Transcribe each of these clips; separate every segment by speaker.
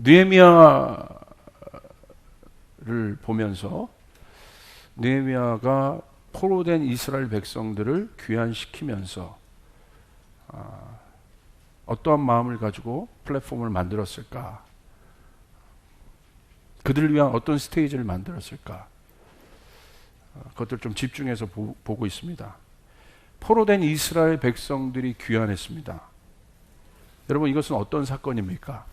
Speaker 1: 느헤미야를 보면서 느헤미야가 포로된 이스라엘 백성들을 귀환시키면서 어떠한 마음을 가지고 플랫폼을 만들었을까? 그들을 위한 어떤 스테이지를 만들었을까? 그것들 좀 집중해서 보고 있습니다. 포로된 이스라엘 백성들이 귀환했습니다. 여러분, 이것은 어떤 사건입니까?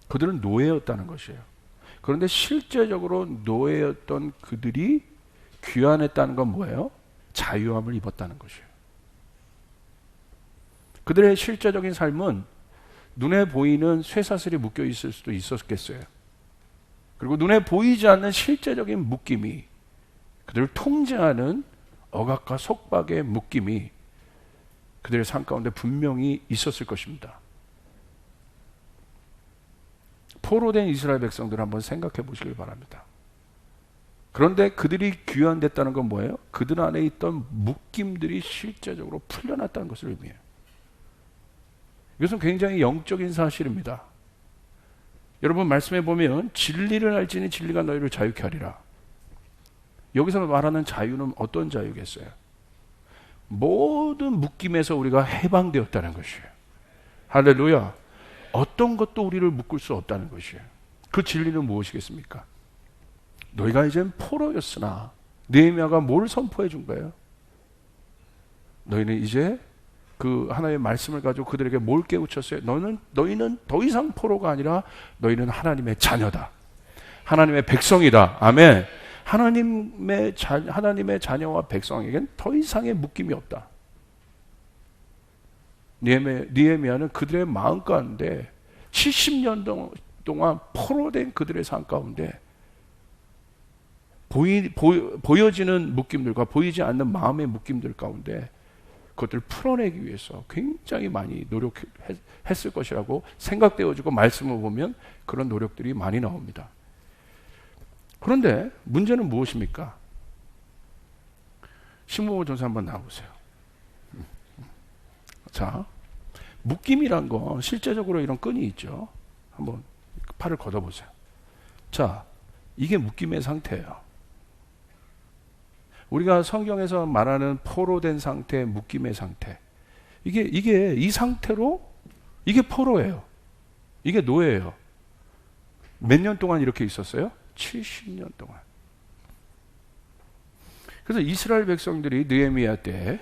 Speaker 1: 그들은 노예였다는 것이에요. 그런데 실제적으로 노예였던 그들이 귀환했다는 건 뭐예요? 자유함을 입었다는 것이에요. 그들의 실제적인 삶은 눈에 보이는 쇠사슬이 묶여 있을 수도 있었겠어요. 그리고 눈에 보이지 않는 실제적인 묶임이, 그들을 통제하는 억압과 속박의 묶임이 그들의 삶 가운데 분명히 있었을 것입니다. 포로된 이스라엘 백성들을 한번 생각해 보시길 바랍니다. 그런데 그들이 귀환됐다는 건 뭐예요? 그들 안에 있던 묶임들이 실제적으로 풀려났다는 것을 의미해요. 이것은 굉장히 영적인 사실입니다. 여러분, 말씀해 보면 진리를 알지니 진리가 너희를 자유케 하리라. 여기서 말하는 자유는 어떤 자유겠어요? 모든 묶임에서 우리가 해방되었다는 것이에요. 할렐루야. 어떤 것도 우리를 묶을 수 없다는 것이에요. 그 진리는 무엇이겠습니까? 너희가 이젠 포로였으나, 느헤미야가 뭘 선포해 준 거예요? 너희는 이제 그 하나님의 말씀을 가지고 그들에게 뭘 깨우쳤어요? 너희는 더 이상 포로가 아니라 너희는 하나님의 자녀다. 하나님의 백성이다. 아멘. 하나님의 자녀와 백성에겐 더 이상의 묶임이 없다. 느헤미야는 그들의 마음 가운데 70년 동안 포로된 그들의 삶 가운데 보여지는 묶임들과 보이지 않는 마음의 묶임들 가운데 그것들을 풀어내기 위해서 굉장히 많이 노력했을 것이라고 생각되어지고, 말씀을 보면 그런 노력들이 많이 나옵니다. 그런데 문제는 무엇입니까? 신무호 전사 한번 나와보세요. 자, 묶임이란 건 실제적으로 이런 끈이 있죠. 한번 팔을 걷어보세요. 자, 이게 묶임의 상태예요. 우리가 성경에서 말하는 포로된 상태, 묶임의 상태, 이게 이 상태로, 이게 포로예요. 이게 노예예요. 몇 년 동안 이렇게 있었어요? 70년 동안. 그래서 이스라엘 백성들이 느헤미야 때,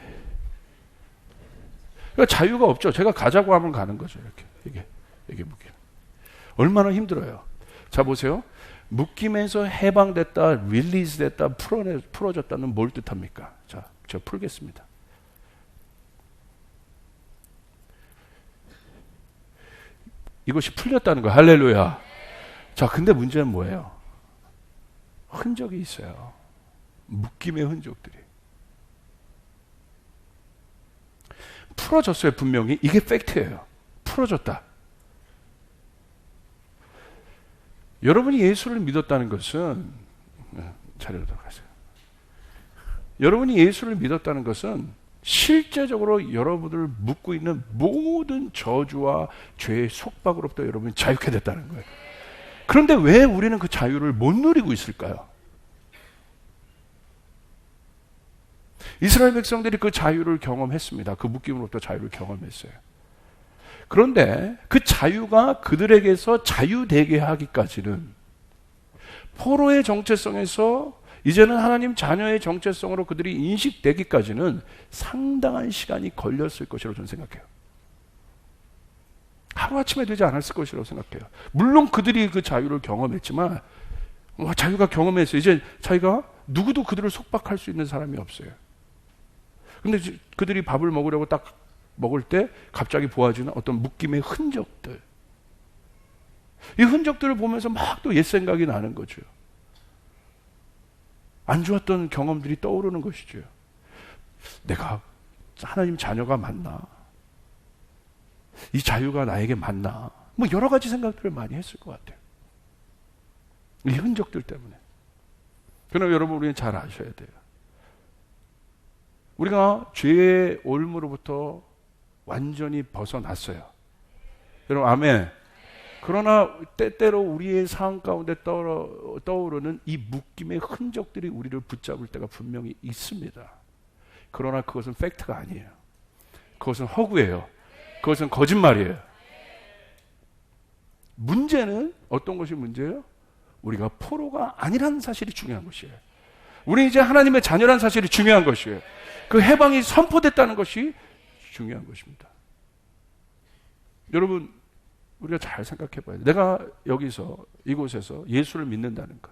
Speaker 1: 그러니까 자유가 없죠. 제가 가자고 하면 가는 거죠. 이렇게. 이게 묶임. 얼마나 힘들어요. 자, 보세요. 묶임에서 해방됐다, 릴리즈 됐다, 풀어졌다는 뭘 뜻합니까? 자, 제가 풀겠습니다. 이것이 풀렸다는 거예요. 할렐루야. 자, 근데 문제는 뭐예요? 흔적이 있어요. 묶임의 흔적들이. 풀어졌어요, 분명히. 이게 팩트예요. 풀어졌다. 여러분이 예수를 믿었다는 것은, 자리로 돌아가세요. 여러분이 예수를 믿었다는 것은 실제적으로 여러분을 묶고 있는 모든 저주와 죄의 속박으로부터 여러분이 자유케 됐다는 거예요. 그런데 왜 우리는 그 자유를 못 누리고 있을까요? 이스라엘 백성들이 그 자유를 경험했습니다. 그 묶임으로부터 자유를 경험했어요. 그런데 그 자유가 그들에게서 자유되게 하기까지는, 포로의 정체성에서 이제는 하나님 자녀의 정체성으로 그들이 인식되기까지는 상당한 시간이 걸렸을 것이라고 저는 생각해요. 하루아침에 되지 않았을 것이라고 생각해요. 물론 그들이 그 자유를 경험했지만, 자유가 경험했어요. 이제 자기가 누구도 그들을 속박할 수 있는 사람이 없어요. 근데 그들이 밥을 먹으려고 딱 먹을 때 갑자기 보아지는 어떤 묶임의 흔적들, 이 흔적들을 보면서 막 또 옛 생각이 나는 거죠. 안 좋았던 경험들이 떠오르는 것이죠. 내가 하나님 자녀가 맞나? 이 자유가 나에게 맞나? 뭐 여러 가지 생각들을 많이 했을 것 같아요. 이 흔적들 때문에. 그러나 여러분, 우리는 잘 아셔야 돼요. 우리가 죄의 올무로부터 완전히 벗어났어요. 여러분, 아멘. 그러나 때때로 우리의 삶 가운데 떠오르는 이 묶임의 흔적들이 우리를 붙잡을 때가 분명히 있습니다. 그러나 그것은 팩트가 아니에요. 그것은 허구예요. 그것은 거짓말이에요. 문제는 어떤 것이 문제예요? 우리가 포로가 아니라는 사실이 중요한 것이에요. 우리 이제 하나님의 자녀라는 사실이 중요한 것이에요. 그 해방이 선포됐다는 것이 중요한 것입니다. 여러분, 우리가 잘 생각해 봐야 돼요. 내가 여기서 이곳에서 예수를 믿는다는 것,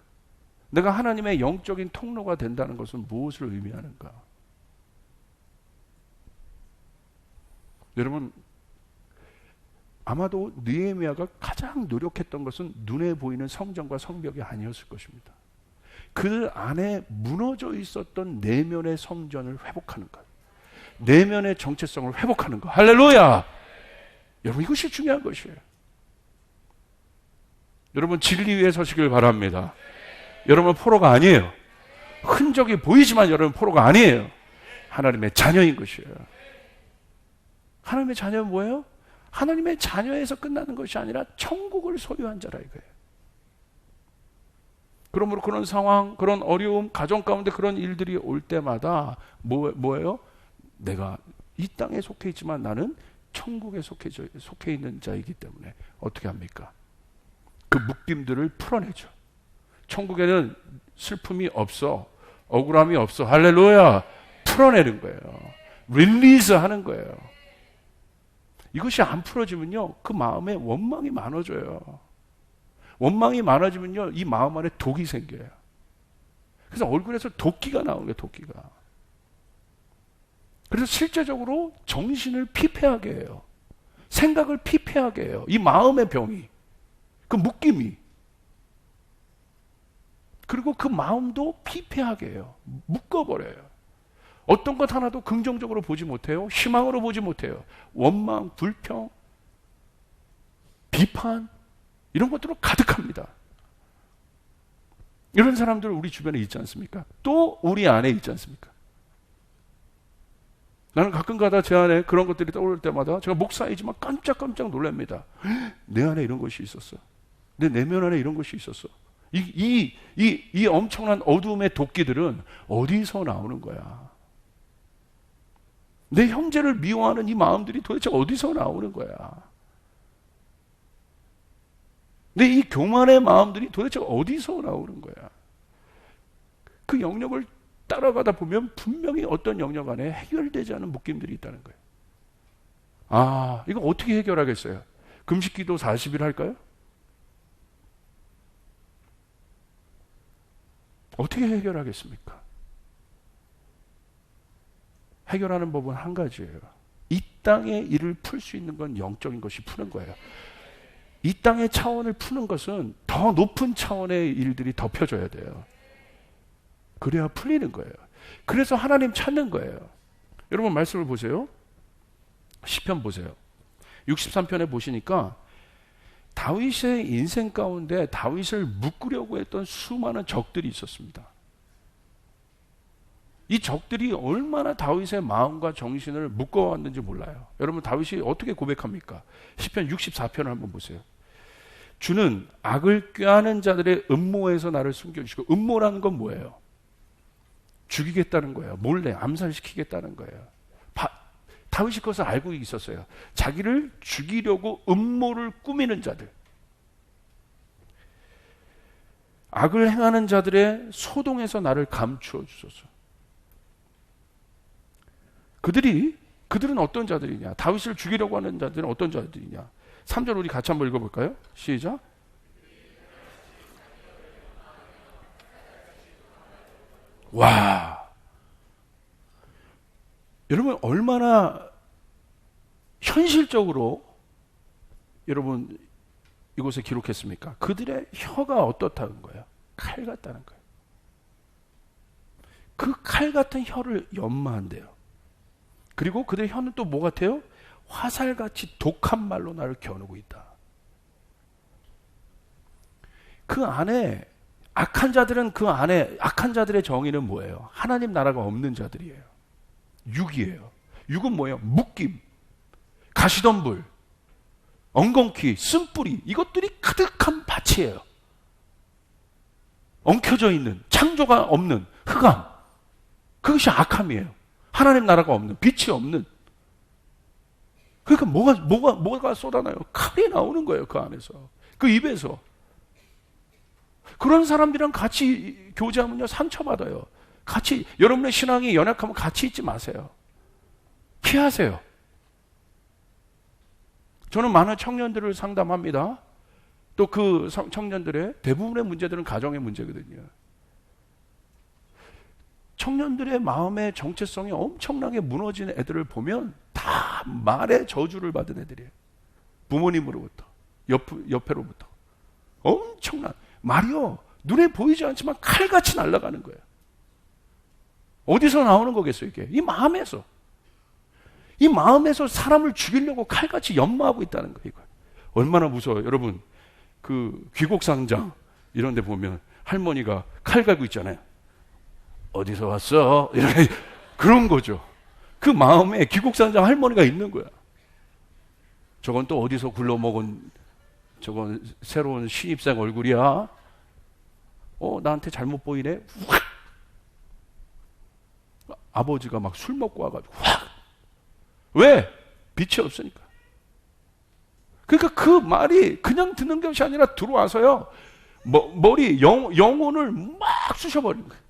Speaker 1: 내가 하나님의 영적인 통로가 된다는 것은 무엇을 의미하는가? 여러분, 아마도 느헤미야가 가장 노력했던 것은 눈에 보이는 성전과 성벽이 아니었을 것입니다. 그 안에 무너져 있었던 내면의 성전을 회복하는 것, 내면의 정체성을 회복하는 것. 할렐루야! 여러분, 이것이 중요한 것이에요. 여러분, 진리 위에 서시길 바랍니다. 여러분, 포로가 아니에요. 흔적이 보이지만 여러분, 포로가 아니에요. 하나님의 자녀인 것이에요. 하나님의 자녀는 뭐예요? 하나님의 자녀에서 끝나는 것이 아니라 천국을 소유한 자라 이거예요. 그러므로 그런 상황, 그런 어려움, 가정 가운데 그런 일들이 올 때마다 뭐예요? 내가 이 땅에 속해 있지만 나는 천국에 속해 있는 자이기 때문에 어떻게 합니까? 그 묶임들을 풀어내죠. 천국에는 슬픔이 없어, 억울함이 없어. 할렐루야! 풀어내는 거예요. 릴리즈 하는 거예요. 이것이 안 풀어지면요, 그 마음에 원망이 많아져요. 원망이 많아지면요, 이 마음 안에 독이 생겨요. 그래서 얼굴에서 도끼가 나오는 거예요, 도끼가. 그래서 실제적으로 정신을 피폐하게 해요. 생각을 피폐하게 해요. 이 마음의 병이, 그 묶임이. 그리고 그 마음도 피폐하게 해요. 묶어버려요. 어떤 것 하나도 긍정적으로 보지 못해요. 희망으로 보지 못해요. 원망, 불평, 비판, 이런 것들로 가득합니다. 이런 사람들 우리 주변에 있지 않습니까? 또 우리 안에 있지 않습니까? 나는 가끔가다 제 안에 그런 것들이 떠오를 때마다 제가 목사이지만 깜짝깜짝 놀랍니다. 내 안에 이런 것이 있었어. 내 내면 안에 이런 것이 있었어. 이 엄청난 어두움의 도끼들은 어디서 나오는 거야? 내 형제를 미워하는 이 마음들이 도대체 어디서 나오는 거야? 내 이 교만의 마음들이 도대체 어디서 나오는 거야? 그 영역을 따라가다 보면 분명히 어떤 영역 안에 해결되지 않은 묶임들이 있다는 거예요. 아, 이거 어떻게 해결하겠어요? 금식기도 40일 할까요? 어떻게 해결하겠습니까? 해결하는 법은 한 가지예요. 이 땅의 일을 풀 수 있는 건 영적인 것이 푸는 거예요. 이 땅의 차원을 푸는 것은 더 높은 차원의 일들이 덮여져야 돼요. 그래야 풀리는 거예요. 그래서 하나님 찾는 거예요. 여러분 말씀을 보세요. 시편 보세요. 63편에 보시니까 다윗의 인생 가운데 다윗을 묶으려고 했던 수많은 적들이 있었습니다. 이 적들이 얼마나 다윗의 마음과 정신을 묶어왔는지 몰라요. 여러분 다윗이 어떻게 고백합니까? 시편 64편을 한번 보세요. 주는 악을 꾀하는 자들의 음모에서 나를 숨겨주시고, 음모라는 건 뭐예요? 죽이겠다는 거예요. 몰래 암살시키겠다는 거예요. 다윗이 그것을 알고 있었어요. 자기를 죽이려고 음모를 꾸미는 자들, 악을 행하는 자들의 소동에서 나를 감추어 주소서. 그들은 어떤 자들이냐? 다윗을 죽이려고 하는 자들은 어떤 자들이냐? 3절 우리 같이 한번 읽어볼까요? 시작. 와, 여러분 얼마나 현실적으로 여러분 이곳에 기록했습니까? 그들의 혀가 어떻다는 거예요? 칼 같다는 거예요. 그 칼 같은 혀를 연마한대요. 그리고 그들의 혀는 또 뭐 같아요? 화살같이 독한 말로 나를 겨누고 있다. 그 안에 악한 자들은, 그 안에 악한 자들의 정의는 뭐예요? 하나님 나라가 없는 자들이에요. 육이에요. 육은 뭐예요? 묶임, 가시덤불, 엉겅퀴, 쓴뿌리, 이것들이 가득한 밭이에요. 엉켜져 있는, 창조가 없는 흑암. 그것이 악함이에요. 하나님 나라가 없는, 빛이 없는. 그러니까 뭐가 쏟아나요? 칼이 나오는 거예요, 그 안에서. 그 입에서. 그런 사람들이랑 같이 교제하면요, 상처받아요. 같이, 여러분의 신앙이 연약하면 같이 있지 마세요. 피하세요. 저는 많은 청년들을 상담합니다. 또 그 청년들의 대부분의 문제들은 가정의 문제거든요. 청년들의 마음의 정체성이 엄청나게 무너진 애들을 보면 다 말의 저주를 받은 애들이에요. 부모님으로부터, 옆에로부터. 엄청난, 말이요, 눈에 보이지 않지만 칼같이 날아가는 거예요. 어디서 나오는 거겠어요, 이게? 이 마음에서. 이 마음에서 사람을 죽이려고 칼같이 연마하고 있다는 거예요, 이거. 얼마나 무서워요. 여러분, 그 귀곡상장 이런 데 보면 할머니가 칼 갈고 있잖아요. 어디서 왔어? 이렇게 그런 거죠. 그 마음에 귀곡산장 할머니가 있는 거야. 저건 또 어디서 굴러먹은 저건 새로운 신입생 얼굴이야. 나한테 잘못 보이네. 확! 아버지가 막 술 먹고 와가지고 확! 왜? 빛이 없으니까. 그러니까 그 말이 그냥 듣는 것이 아니라 들어와서요, 머리 영혼을 막 쑤셔버리는 거예요.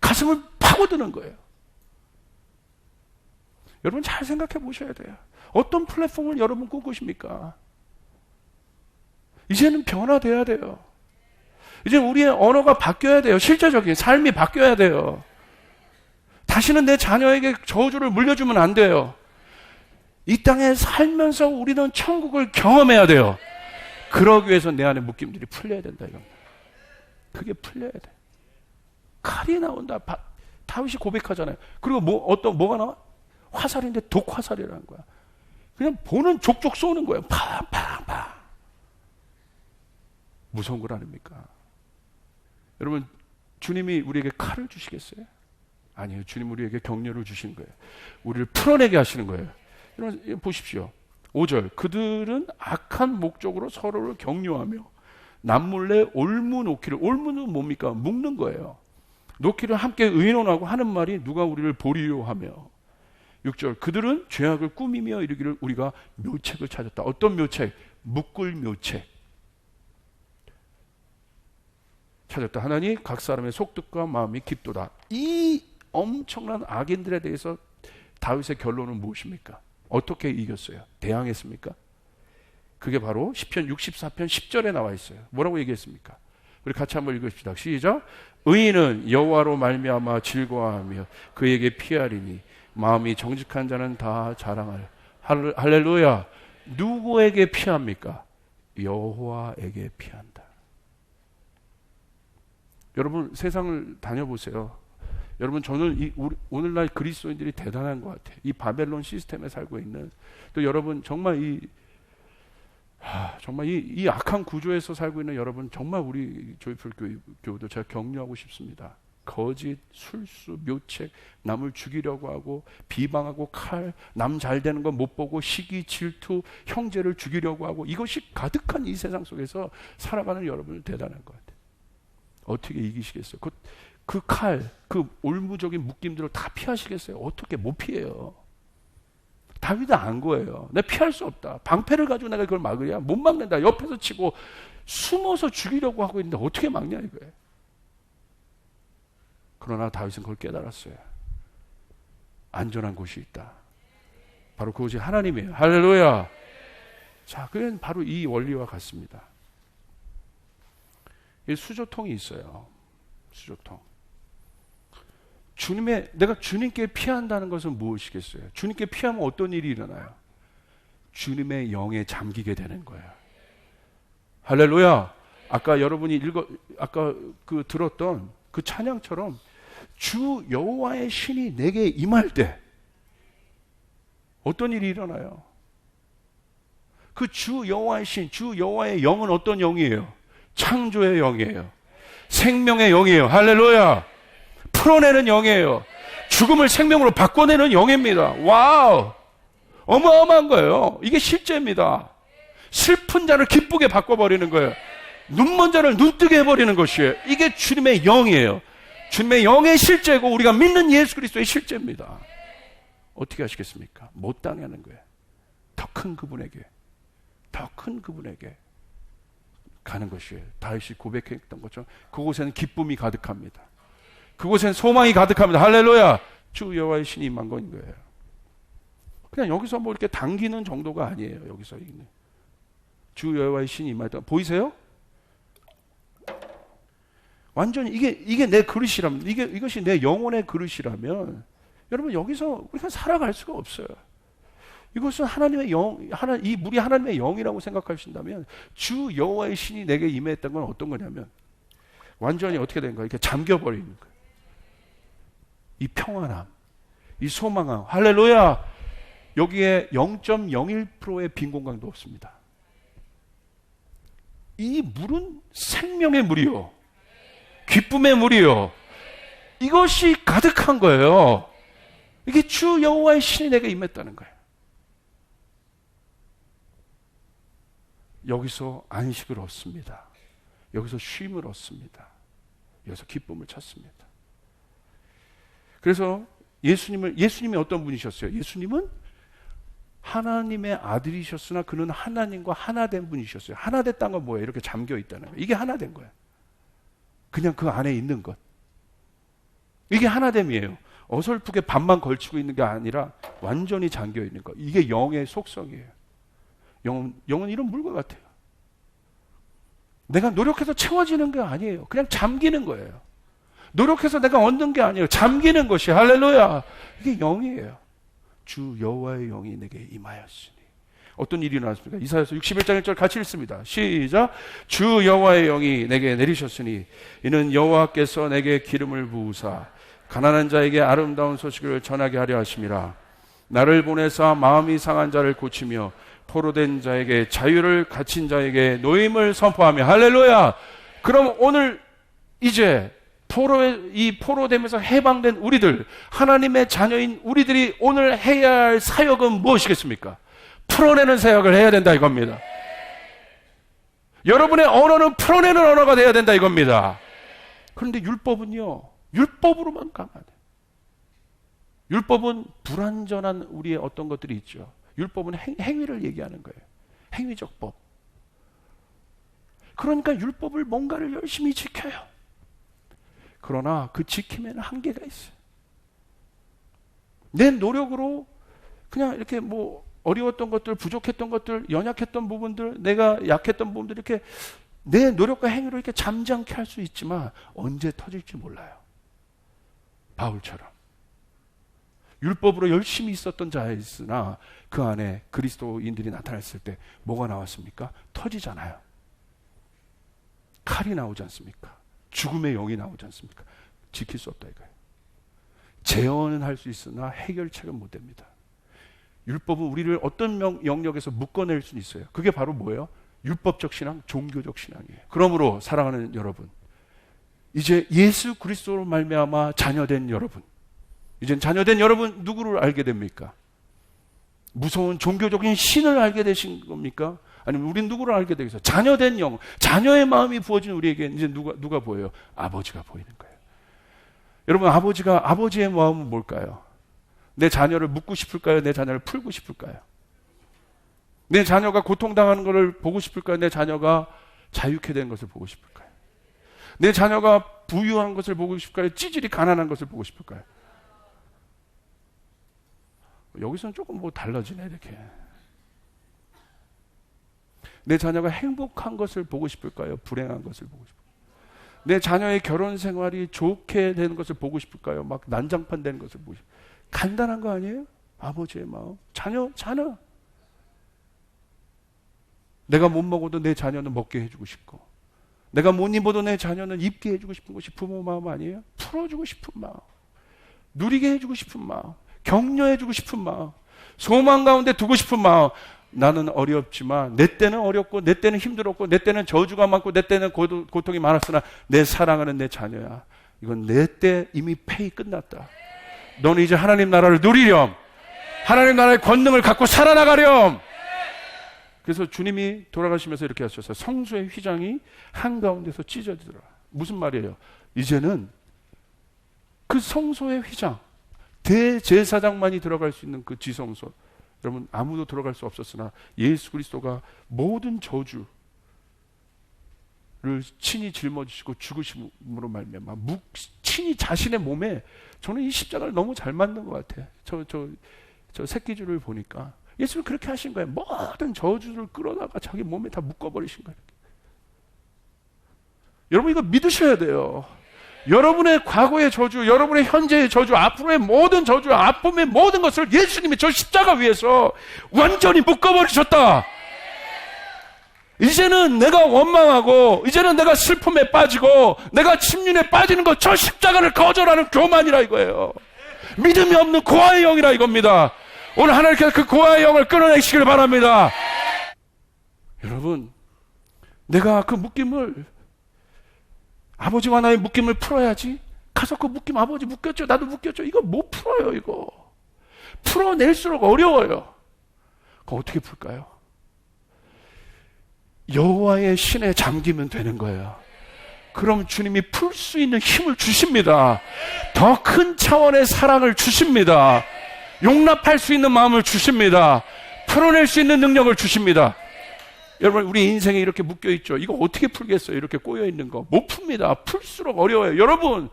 Speaker 1: 가슴을 파고드는 거예요. 여러분 잘 생각해 보셔야 돼요. 어떤 플랫폼을 여러분 꿈꾸십니까? 이제는 변화돼야 돼요. 이제 우리의 언어가 바뀌어야 돼요. 실제적인 삶이 바뀌어야 돼요. 다시는 내 자녀에게 저주를 물려주면 안 돼요. 이 땅에 살면서 우리는 천국을 경험해야 돼요. 그러기 위해서 내 안에 묶임들이 풀려야 된다, 이겁니다. 그게 풀려야 돼. 칼이 나온다. 다윗이 고백하잖아요. 그리고 뭐가 나와? 화살인데 독화살이라는 거야. 그냥 보는 족족 쏘는 거예요. 팡팡팡. 무서운 걸 아닙니까? 여러분, 주님이 우리에게 칼을 주시겠어요? 아니에요. 주님 우리에게 격려를 주시는 거예요. 우리를 풀어내게 하시는 거예요. 여러분 보십시오. 5절. 그들은 악한 목적으로 서로를 격려하며 남몰래 올무 놓기를, 올무는 뭡니까? 묶는 거예요. 놓기를 함께 의논하고 하는 말이 누가 우리를 보리려 하며. 6절. 그들은 죄악을 꾸미며 이르기를 우리가 묘책을 찾았다. 어떤 묘책? 묶을 묘책 찾았다. 하나니 각 사람의 속뜻과 마음이 깊도다. 이 엄청난 악인들에 대해서 다윗의 결론은 무엇입니까? 어떻게 이겼어요? 대항했습니까? 그게 바로 시편 64편 10절에 나와 있어요. 뭐라고 얘기했습니까? 우리 같이 한번 읽읍시다. 시작. 의인은 여호와로 말미암아 즐거워하며 그에게 피하리니 마음이 정직한 자는 다 자랑하여. 할렐루야. 누구에게 피합니까? 여호와에게 피한다. 여러분 세상을 다녀보세요. 여러분 저는 오늘날 그리스도인들이 대단한 것 같아요. 이 바벨론 시스템에 살고 있는, 또 여러분 정말 이 악한 구조에서 살고 있는 여러분, 정말 우리 조이풀 교우도 제가 격려하고 싶습니다. 거짓, 술수, 묘책, 남을 죽이려고 하고 비방하고 칼, 남 잘 되는 거 못 보고 시기, 질투, 형제를 죽이려고 하고, 이것이 가득한 이 세상 속에서 살아가는 여러분은 대단한 것 같아요. 어떻게 이기시겠어요? 그 칼, 그 올무적인 묶임들을 다 피하시겠어요? 어떻게 못 피해요? 다윗은 안 거예요. 내가 피할 수 없다. 방패를 가지고 내가 그걸 막으랴? 못 막는다. 옆에서 치고 숨어서 죽이려고 하고 있는데 어떻게 막냐 이거예요. 그러나 다윗은 그걸 깨달았어요. 안전한 곳이 있다. 바로 그곳이 하나님이에요. 할렐루야. 자, 그건 바로 이 원리와 같습니다. 이 수저통이 있어요. 수저통. 내가 주님께 피한다는 것은 무엇이겠어요? 주님께 피하면 어떤 일이 일어나요? 주님의 영에 잠기게 되는 거예요. 할렐루야. 아까 여러분이 아까 들었던 그 찬양처럼 주 여호와의 신이 내게 임할 때 어떤 일이 일어나요? 그 주 여호와의 신, 주 여호와의 영은 어떤 영이에요? 창조의 영이에요. 생명의 영이에요. 할렐루야. 풀어내는 영이에요. 죽음을 생명으로 바꿔내는 영입니다. 와우. 어마어마한 거예요. 이게 실제입니다. 슬픈 자를 기쁘게 바꿔버리는 거예요. 눈먼 자를 눈뜨게 해버리는 것이에요. 이게 주님의 영이에요. 주님의 영의 실제고 우리가 믿는 예수 그리스도의 실제입니다. 어떻게 하시겠습니까? 못 당하는 거예요. 더 큰 그분에게, 더 큰 그분에게 가는 것이에요. 다윗이 고백했던 것처럼 그곳에는 기쁨이 가득합니다. 그곳에는 소망이 가득합니다. 할렐루야! 주 여호와의 신이 임한 건 거예요. 그냥 여기서 뭐 이렇게 당기는 정도가 아니에요. 여기서 있는 주 여호와의 신이 임하다. 보이세요? 완전히 이게 내 그릇이라면, 이것이 내 영혼의 그릇이라면, 여러분 여기서 우리가 살아갈 수가 없어요. 이것은 하나님의 영, 이 물이 하나님의 영이라고 생각하신다면, 주 여호와의 신이 내게 임했던 건 어떤 거냐면, 완전히 어떻게 된 거예요? 이렇게 잠겨버리는 거예요. 이 평안함, 이 소망함, 할렐루야! 여기에 0.01%의 빈 공간도 없습니다. 이 물은 생명의 물이요, 기쁨의 물이요, 이것이 가득한 거예요. 이게 주 여호와의 신이 내게 임했다는 거예요. 여기서 안식을 얻습니다. 여기서 쉼을 얻습니다. 여기서 기쁨을 찾습니다. 그래서 예수님이 어떤 분이셨어요? 예수님은 하나님의 아들이셨으나 그는 하나님과 하나 된 분이셨어요. 하나 됐다는 건 뭐예요? 이렇게 잠겨 있다는 거예요. 이게 하나 된 거예요. 그냥 그 안에 있는 것. 이게 하나됨이에요. 어설프게 반만 걸치고 있는 게 아니라 완전히 잠겨 있는 것. 이게 영의 속성이에요. 영은 이런 물과 같아요. 내가 노력해서 채워지는 게 아니에요. 그냥 잠기는 거예요. 노력해서 내가 얻는 게 아니에요. 잠기는 것이, 할렐루야! 이게 영이에요. 주 여호와의 영이 내게 임하였으니. 어떤 일이 일어났습니까? 이사야서 61장 1절 같이 읽습니다. 시작. 주 여호와의 영이 내게 내리셨으니 이는 여호와께서 내게 기름을 부으사 가난한 자에게 아름다운 소식을 전하게 하려 하심이라. 나를 보내사 마음이 상한 자를 고치며 포로된 자에게 자유를, 갇힌 자에게 노임을 선포하며. 할렐루야! 그럼 오늘 이제 포로되면서 해방된 우리들, 하나님의 자녀인 우리들이 오늘 해야 할 사역은 무엇이겠습니까? 풀어내는 사역을 해야 된다 이겁니다. 여러분의 언어는 풀어내는 언어가 돼야 된다 이겁니다. 그런데 율법은요, 율법으로만 가면 안 돼요. 율법은 불완전한 우리의 어떤 것들이 있죠. 율법은 행위를 얘기하는 거예요. 행위적 법. 그러니까 율법을 뭔가를 열심히 지켜요. 그러나 그 지킴에는 한계가 있어요. 내 노력으로 그냥 이렇게 뭐 어려웠던 것들, 부족했던 것들, 연약했던 부분들, 내가 약했던 부분들 이렇게 내 노력과 행위로 이렇게 잠잠케 할 수 있지만 언제 터질지 몰라요. 바울처럼. 율법으로 열심히 있었던 자였으나 그 안에 그리스도인들이 나타났을 때 뭐가 나왔습니까? 터지잖아요. 칼이 나오지 않습니까? 죽음의 영이 나오지 않습니까? 지킬 수 없다 이거예요. 제어는 할 수 있으나 해결책은 못 됩니다. 율법은 우리를 어떤 영역에서 묶어낼 수는 있어요. 그게 바로 뭐예요? 율법적 신앙, 종교적 신앙이에요. 그러므로 사랑하는 여러분, 이제 예수 그리스도로 말미암아 자녀된 여러분, 이젠 자녀된 여러분 누구를 알게 됩니까? 무서운 종교적인 신을 알게 되신 겁니까? 아니면 우린 누구를 알게 되겠어요? 자녀된 영, 자녀의 마음이 부어진 우리에게 이제 누가 보여요? 아버지가 보이는 거예요. 여러분, 아버지의 마음은 뭘까요? 내 자녀를 묻고 싶을까요? 내 자녀를 풀고 싶을까요? 내 자녀가 고통당하는 것을 보고 싶을까요? 내 자녀가 자유케 된 것을 보고 싶을까요? 내 자녀가 부유한 것을 보고 싶을까요? 찌질이 가난한 것을 보고 싶을까요? 여기서는 조금 뭐 달라지네 이렇게. 내 자녀가 행복한 것을 보고 싶을까요? 불행한 것을 보고 싶을까요? 내 자녀의 결혼 생활이 좋게 되는 것을 보고 싶을까요? 막 난장판 되는 것을 보고 싶을까요? 간단한 거 아니에요? 아버지의 마음. 자녀. 내가 못 먹어도 내 자녀는 먹게 해주고 싶고, 내가 못 입어도 내 자녀는 입게 해주고 싶은 것이 부모 마음 아니에요? 풀어주고 싶은 마음, 누리게 해주고 싶은 마음, 격려해주고 싶은 마음, 소망 가운데 두고 싶은 마음. 나는 어렵지만 내 때는 어렵고 내 때는 힘들었고 내 때는 저주가 많고 내 때는 고통이 많았으나 내 사랑하는 내 자녀야, 이건 내 때 이미 페이 끝났다. 너는 이제 하나님 나라를 누리렴. 하나님 나라의 권능을 갖고 살아나가렴. 그래서 주님이 돌아가시면서 이렇게 하셨어요. 성소의 휘장이 한가운데서 찢어지더라. 무슨 말이에요? 이제는 그 성소의 휘장, 대제사장만이 들어갈 수 있는 그 지성소, 여러분 아무도 들어갈 수 없었으나 예수 그리스도가 모든 저주를 친히 짊어지시고 죽으심으로 말미암아 친히 자신의 몸에, 저는 이 십자가를 너무 잘 만든 것 같아요. 저 새끼줄을 보니까 예수는 그렇게 하신 거예요. 모든 저주를 끌어다가 자기 몸에 다 묶어버리신 거예요. 여러분 이거 믿으셔야 돼요. 여러분의 과거의 저주, 여러분의 현재의 저주, 앞으로의 모든 저주, 아픔의 모든 것을 예수님이 저 십자가 위에서 완전히 묶어버리셨다. 이제는 내가 원망하고, 이제는 내가 슬픔에 빠지고, 내가 침륜에 빠지는 것, 저 십자가를 거절하는 교만이라 이거예요. 믿음이 없는 고아의 영이라 이겁니다. 오늘 하나님께서 그 고아의 영을 끊어내시길 바랍니다. 여러분, 내가 그 묶임을, 아버지와 나의 묶임을 풀어야지. 가서 그 묶임, 아버지 묶였죠, 나도 묶였죠. 이거 못 풀어요. 이거 풀어낼수록 어려워요. 그거 어떻게 풀까요? 여호와의 신에 잠기면 되는 거예요. 그럼 주님이 풀 수 있는 힘을 주십니다. 더 큰 차원의 사랑을 주십니다. 용납할 수 있는 마음을 주십니다. 풀어낼 수 있는 능력을 주십니다. 여러분, 우리 인생에 이렇게 묶여있죠. 이거 어떻게 풀겠어요? 이렇게 꼬여있는 거 못 풉니다. 풀수록 어려워요. 여러분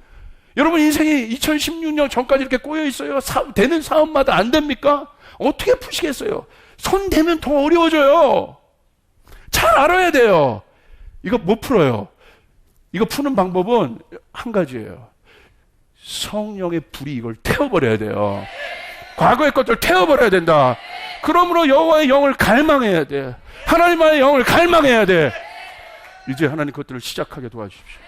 Speaker 1: 인생이 2016년 전까지 이렇게 꼬여있어요. 되는 사업마다 안 됩니까? 어떻게 푸시겠어요? 손 대면 더 어려워져요. 잘 알아야 돼요. 이거 못 풀어요. 이거 푸는 방법은 한 가지예요. 성령의 불이 이걸 태워버려야 돼요. 과거의 것들 태워버려야 된다. 그러므로 여호와의 영을 갈망해야 돼. 하나님의 영을 갈망해야 돼. 이제 하나님 것들을 시작하게 도와주십시오.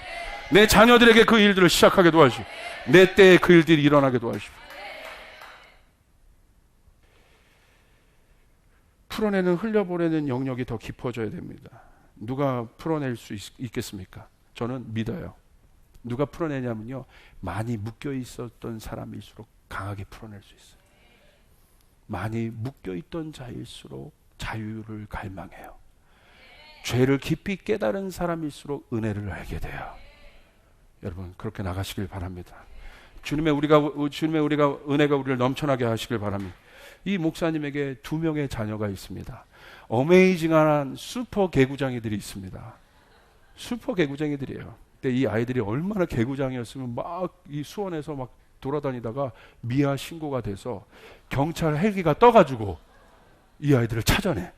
Speaker 1: 내 자녀들에게 그 일들을 시작하게 도와주십시오. 내 때에 그 일들이 일어나게 도와주십시오. 풀어내는, 흘려보내는 영역이 더 깊어져야 됩니다. 누가 풀어낼 수 있겠습니까? 저는 믿어요. 누가 풀어내냐면요, 많이 묶여 있었던 사람일수록 강하게 풀어낼 수 있어요. 많이 묶여 있던 자일수록 자유를 갈망해요. 죄를 깊이 깨달은 사람일수록 은혜를 알게 돼요. 여러분 그렇게 나가시길 바랍니다. 주님의 우리가 은혜가 우리를 넘쳐나게 하시길 바랍니다. 이 목사님에게 2명의 자녀가 있습니다. 어메이징한 슈퍼 개구장이들이 있습니다. 슈퍼 개구장이들이에요. 근데 이 아이들이 얼마나 개구장이었으면 막 이 수원에서 막 돌아다니다가 미아 신고가 돼서 경찰 헬기가 떠가지고 이 아이들을 찾아내.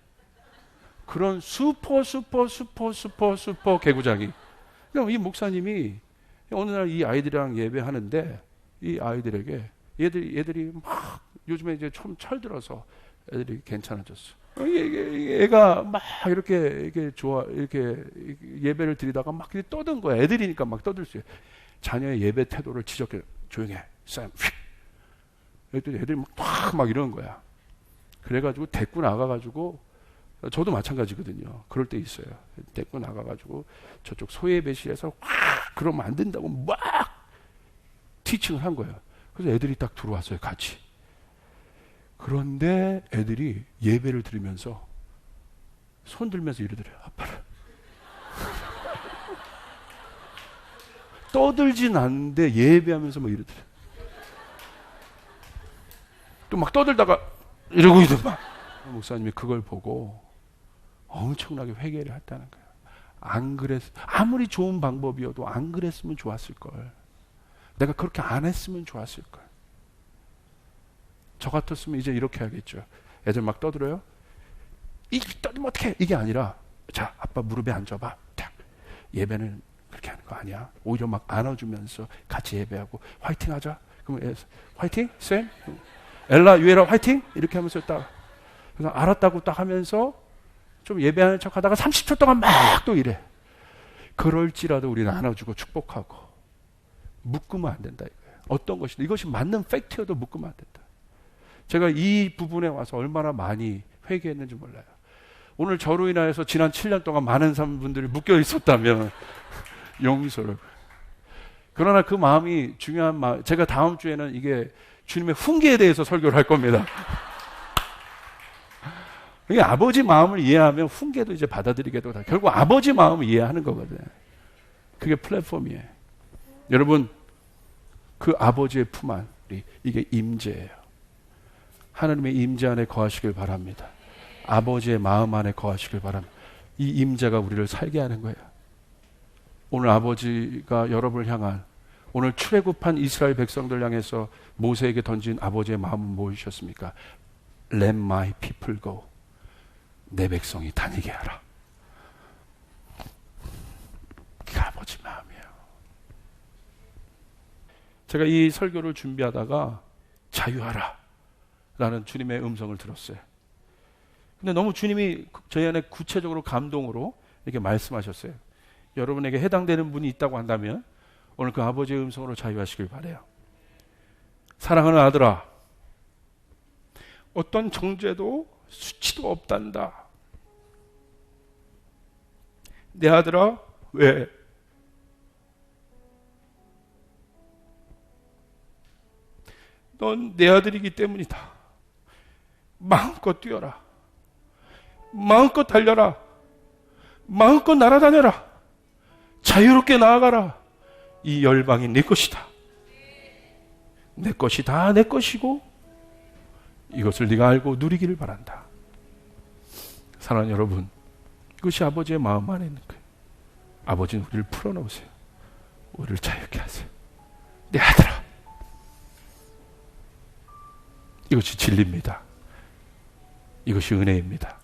Speaker 1: 그런 슈퍼 개구장이. 그럼 이 목사님이 어느 날 이 아이들이랑 예배하는데 이 아이들에게 얘들이 막 요즘에 이제 좀 철들어서 애들이 괜찮아졌어. 애가 막 이렇게 예배를 드리다가 막 떠든 거야. 애들이니까 막 떠들 수 있어요. 자녀의 예배 태도를 지적해. 조용해. 쌤. 애들이 막 이러는 거야. 그래가지고 데리고 나가가지고, 저도 마찬가지거든요. 그럴 때 있어요. 데리고 나가가지고 저쪽 소예배실에서 그러면 안 된다고 막 티칭을 한 거예요. 그래서 애들이 딱 들어왔어요. 같이. 그런데 애들이 예배를 드리면서 손 들면서 이러더래요. 아빠를. 떠들진 않는데 예배하면서 막 이러더래요. 또 막 떠들다가 이러고 있더만. 목사님이 그걸 보고 엄청나게 회개를 했다는 거예요. 안 아무리 좋은 방법이어도 안 그랬으면 좋았을 걸. 내가 그렇게 안 했으면 좋았을 걸. 저 같았으면 이제 이렇게 하겠죠. 애들 막 떠들어요. 떠들면 어떡해? 이게 아니라, 자, 아빠 무릎에 앉아봐. 딱. 예배는 그렇게 하는 거 아니야. 오히려 막 안아주면서 같이 예배하고 화이팅 하자. 그러면 화이팅? 쌤? 엘라, 유에라 화이팅? 이렇게 하면서 딱. 그래서 알았다고 딱 하면서 좀 예배하는 척 하다가 30초 동안 막 또 이래. 그럴지라도 우리는 안아주고 축복하고 묶으면 안 된다 이거예요. 어떤 것이든 이것이 맞는 팩트여도 묶으면 안 된다. 제가 이 부분에 와서 얼마나 많이 회개했는지 몰라요. 오늘 저로 인하여서 지난 7년 동안 많은 분들이 묶여 있었다면 용서를. 그러나 그 마음이 중요한 마음. 제가 다음 주에는 이게 주님의 훈계에 대해서 설교를 할 겁니다. 이게 아버지 마음을 이해하면 훈계도 이제 받아들이게 되고 결국 아버지 마음을 이해하는 거거든. 그게 플랫폼이에요. 여러분, 그 아버지의 품 안, 이게 임재예요. 하나님의 임재 안에 거하시길 바랍니다. 아버지의 마음 안에 거하시길 바랍니다. 이 임재가 우리를 살게 하는 거예요. 오늘 아버지가 여러분을 향한, 오늘 출애굽한 이스라엘 백성들 향해서 모세에게 던진 아버지의 마음은 무엇이셨습니까? Let my people go. 내 백성이 다니게 하라. 그게 아버지 마음이에요. 제가 이 설교를 준비하다가 자유하라 라는 주님의 음성을 들었어요. 근데 너무 주님이 저희 안에 구체적으로 감동으로 이렇게 말씀하셨어요. 여러분에게 해당되는 분이 있다고 한다면 오늘 그 아버지의 음성으로 자유하시길 바라요. 사랑하는 아들아, 어떤 정죄도 수치도 없단다. 내 아들아, 왜? 넌 내 아들이기 때문이다. 마음껏 뛰어라. 마음껏 달려라. 마음껏 날아다녀라. 자유롭게 나아가라. 이 열방이 내 것이다. 내 것이 다 내 것이고 이것을 네가 알고 누리기를 바란다. 사랑하는 여러분, 이것이 아버지의 마음 안에 있는 거예요. 아버지는 우리를 풀어놓으세요. 우리를 자유케 하세요. 내 아들아. 이것이 진리입니다. 이것이 은혜입니다.